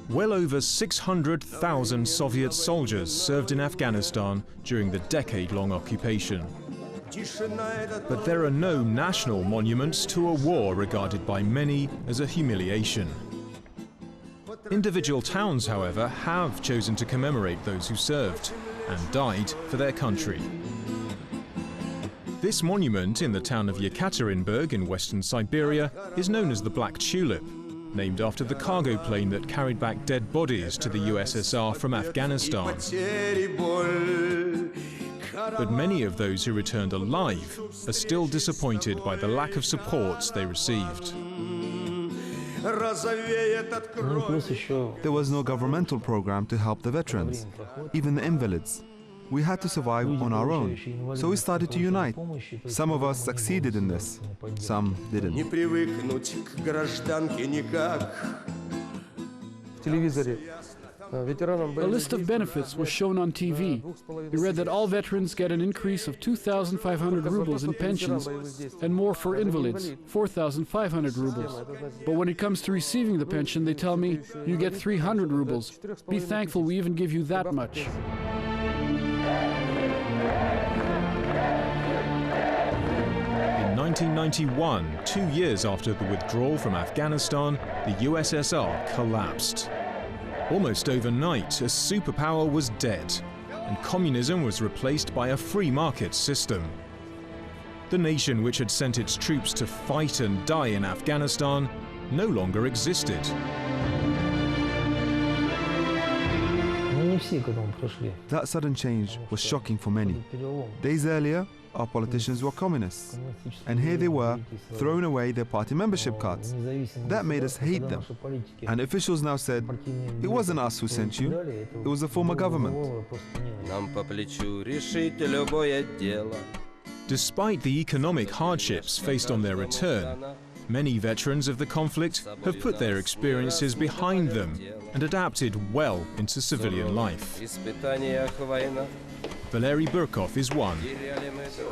Well over 600,000 Soviet soldiers served in Afghanistan during the decade-long occupation. But there are no national monuments to a war regarded by many as a humiliation. Individual towns, however, have chosen to commemorate those who served and died for their country. This monument in the town of Yekaterinburg in western Siberia is known as the Black Tulip, named after the cargo plane that carried back dead bodies to the USSR from Afghanistan. But many of those who returned alive are still disappointed by the lack of support they received. There was no governmental program to help the veterans, even the invalids. We had to survive on our own, so we started to unite. Some of us succeeded in this, some didn't. A list of benefits was shown on TV. We read that all veterans get an increase of 2,500 rubles in pensions and more for invalids, 4,500 rubles. But when it comes to receiving the pension, they tell me, you get 300 rubles. Be thankful we even give you that much. In 1991, 2 years after the withdrawal from Afghanistan, the USSR collapsed. Almost overnight, a superpower was dead, and communism was replaced by a free market system. The nation which had sent its troops to fight and die in Afghanistan no longer existed. That sudden change was shocking for many. Days earlier, our politicians were communists, and here they were, throwing away their party membership cards. That made us hate them. And officials now said, it wasn't us who sent you, it was the former government. Despite the economic hardships faced on their return, many veterans of the conflict have put their experiences behind them and adapted well into civilian life. Valery Burkov is one.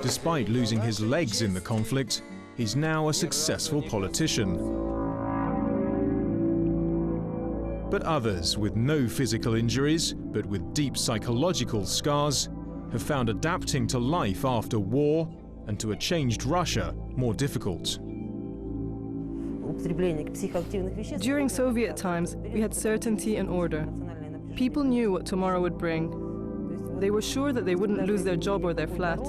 Despite losing his legs in the conflict, he's now a successful politician. But others with no physical injuries, but with deep psychological scars, have found adapting to life after war and to a changed Russia more difficult. During Soviet times, we had certainty and order. People knew what tomorrow would bring. They were sure that they wouldn't lose their job or their flat.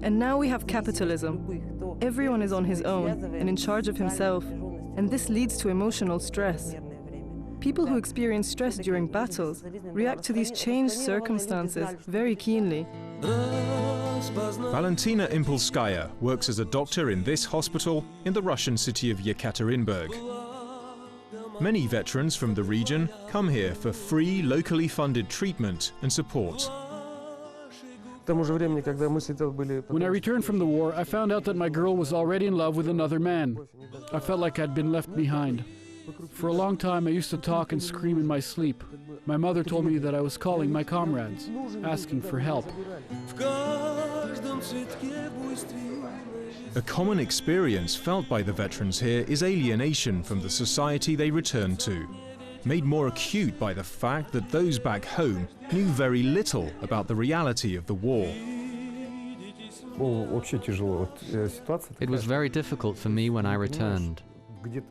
And now we have capitalism. Everyone is on his own and in charge of himself, and this leads to emotional stress. People who experience stress during battles react to these changed circumstances very keenly. Valentina Impulskaya works as a doctor in this hospital in the Russian city of Yekaterinburg. Many veterans from the region come here for free, locally funded treatment and support. When I returned from the war, I found out that my girl was already in love with another man. I felt like I'd been left behind. For a long time, I used to talk and scream in my sleep. My mother told me that I was calling my comrades, asking for help. A common experience felt by the veterans here is alienation from the society they return to, made more acute by the fact that those back home knew very little about the reality of the war. It was very difficult for me when I returned.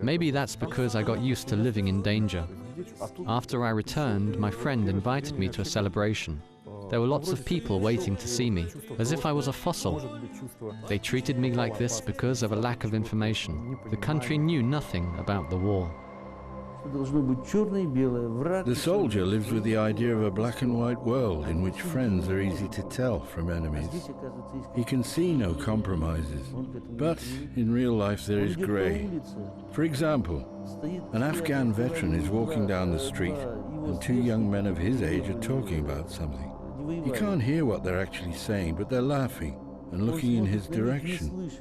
Maybe that's because I got used to living in danger. After I returned, my friend invited me to a celebration. There were lots of people waiting to see me, as if I was a fossil. They treated me like this because of a lack of information. The country knew nothing about the war. The soldier lives with the idea of a black and white world in which friends are easy to tell from enemies. He can see no compromises, but in real life there is grey. For example, an Afghan veteran is walking down the street and two young men of his age are talking about something. He can't hear what they're actually saying, but they're laughing and looking in his direction.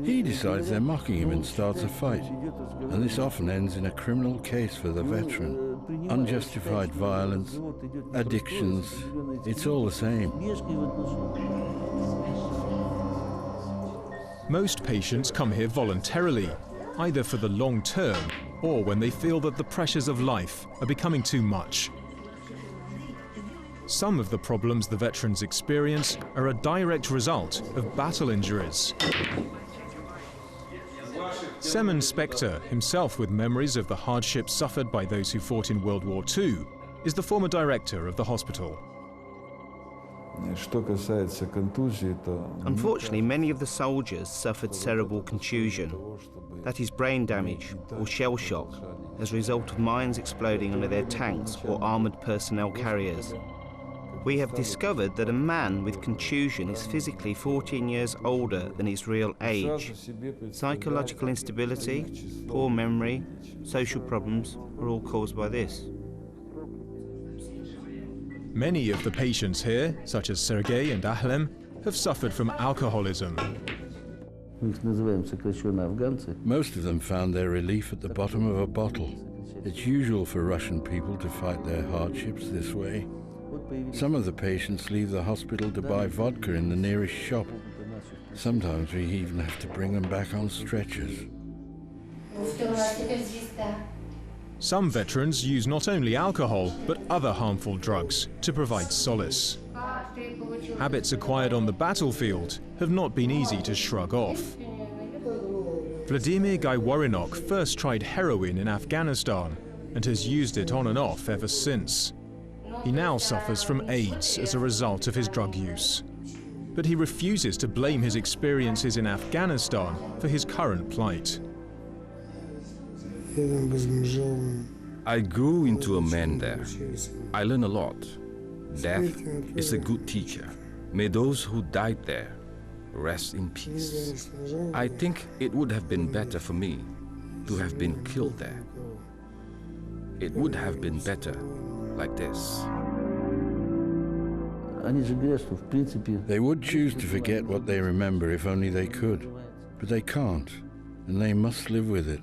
He decides they're mocking him and starts a fight, and this often ends in a criminal case for the veteran. Unjustified violence, addictions, it's all the same. Most patients come here voluntarily, either for the long term or when they feel that the pressures of life are becoming too much. Some of the problems the veterans experience are a direct result of battle injuries. SEMEN SPECTOR, himself with memories of the hardships suffered by those who fought in World War II, is the former director of the hospital. Unfortunately, many of the soldiers suffered cerebral contusion, that is brain damage or shell shock, as a result of mines exploding under their tanks or armoured personnel carriers. We have discovered that a man with contusion is physically 14 years older than his real age. Psychological instability, poor memory, social problems are all caused by this. Many of the patients here, such as Sergei and Ahlem, have suffered from alcoholism. Most of them found their relief at the bottom of a bottle. It's usual for Russian people to fight their hardships this way. Some of the patients leave the hospital to buy vodka in the nearest shop. Sometimes we even have to bring them back on stretchers. Some veterans use not only alcohol, but other harmful drugs to provide solace. Habits acquired on the battlefield have not been easy to shrug off. Vladimir GAIWORINOK first tried heroin in Afghanistan and has used it on and off ever since. He now suffers from AIDS as a result of his drug use. But he refuses to blame his experiences in Afghanistan for his current plight. I grew into a man there. I learned a lot. Death is a good teacher. May those who died there rest in peace. I think it would have been better for me to have been killed there. It would have been better like this. They would choose to forget what they remember if only they could, but they can't, and they must live with it.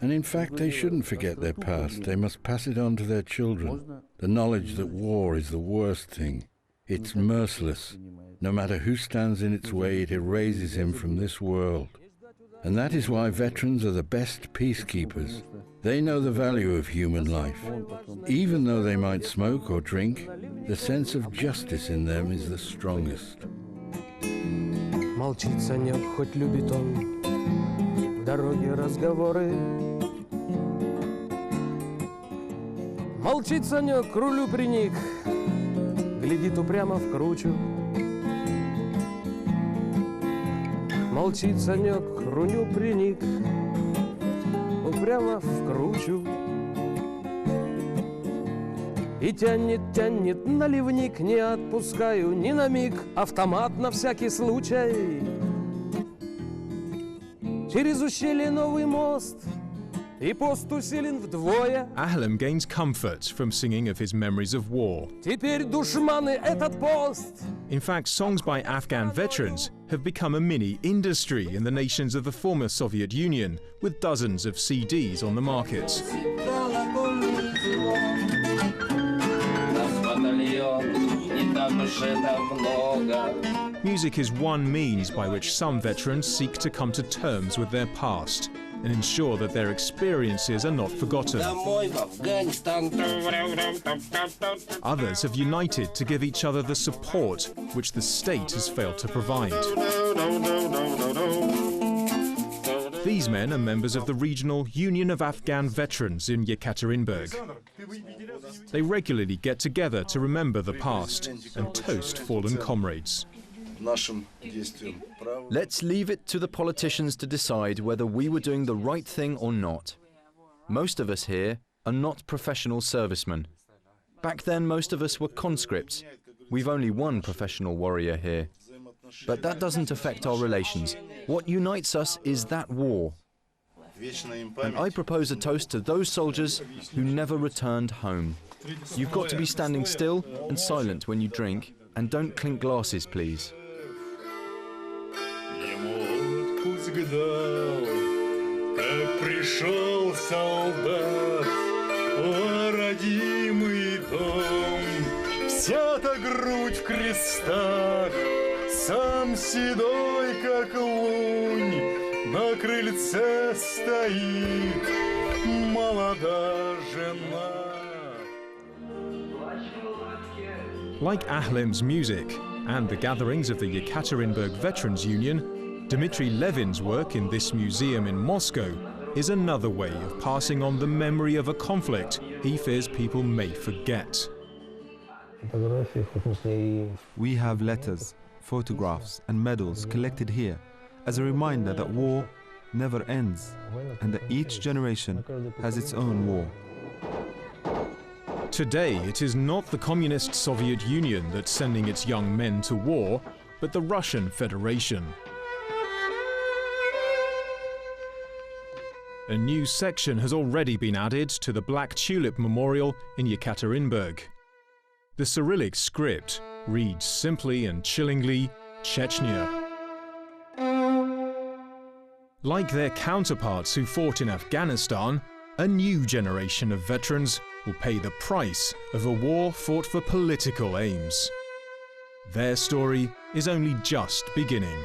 And in fact, they shouldn't forget their past. They must pass it on to their children. The knowledge that war is the worst thing. It's merciless. No matter who stands in its way, it erases him from this world. And that is why veterans are the best peacekeepers. They know the value of human life. Even though they might smoke or drink, the sense of justice in them is the strongest. Молчит Санек, хоть любит он в дороге разговоры. Молчит Санек, к рулю приник, глядит упрямо в кручу. Молчит Санек, к рулю приник, упрямо в кручу. И тянет, тянет наливник, не отпускаю ни на миг, автомат на всякий случай. Через ущелье новый мост, и пост усилен вдвое. Ahlem gains comfort from singing of his memories of war. Теперь душманы этот пост. In fact, songs by Afghan veterans have become a mini industry in the nations of the former Soviet Union, with dozens of CDs on the market. Music is one means by which some veterans seek to come to terms with their past and ensure that their experiences are not forgotten. Others have united to give each other the support which the state has failed to provide. These men are members of the regional Union of Afghan Veterans in Yekaterinburg. They regularly get together to remember the past and toast fallen comrades. Let's leave it to the politicians to decide whether we were doing the right thing or not. Most of us here are not professional servicemen. Back then, most of us were conscripts. We've only one professional warrior here. But that doesn't affect our relations. What unites us is that war. And I propose a toast to those soldiers who never returned home. You've got to be standing still and silent when you drink, and don't clink glasses, please. Вся-то грудь в крестах, сам седой, как лунь, На крыльце стоит молодая жена. Like Ahlem's music and the gatherings of the Yekaterinburg Veterans Union, Dmitry Levin's work in this museum in Moscow is another way of passing on the memory of a conflict he fears people may forget. We have letters, photographs and medals collected here as a reminder that war never ends and that each generation has its own war. Today, it is not the communist Soviet Union that's sending its young men to war, but the Russian Federation. A new section has already been added to the Black Tulip Memorial in Yekaterinburg. The Cyrillic script reads simply and chillingly, Chechnya. Like their counterparts who fought in Afghanistan, a new generation of veterans will pay the price of a war fought for political aims. Their story is only just beginning.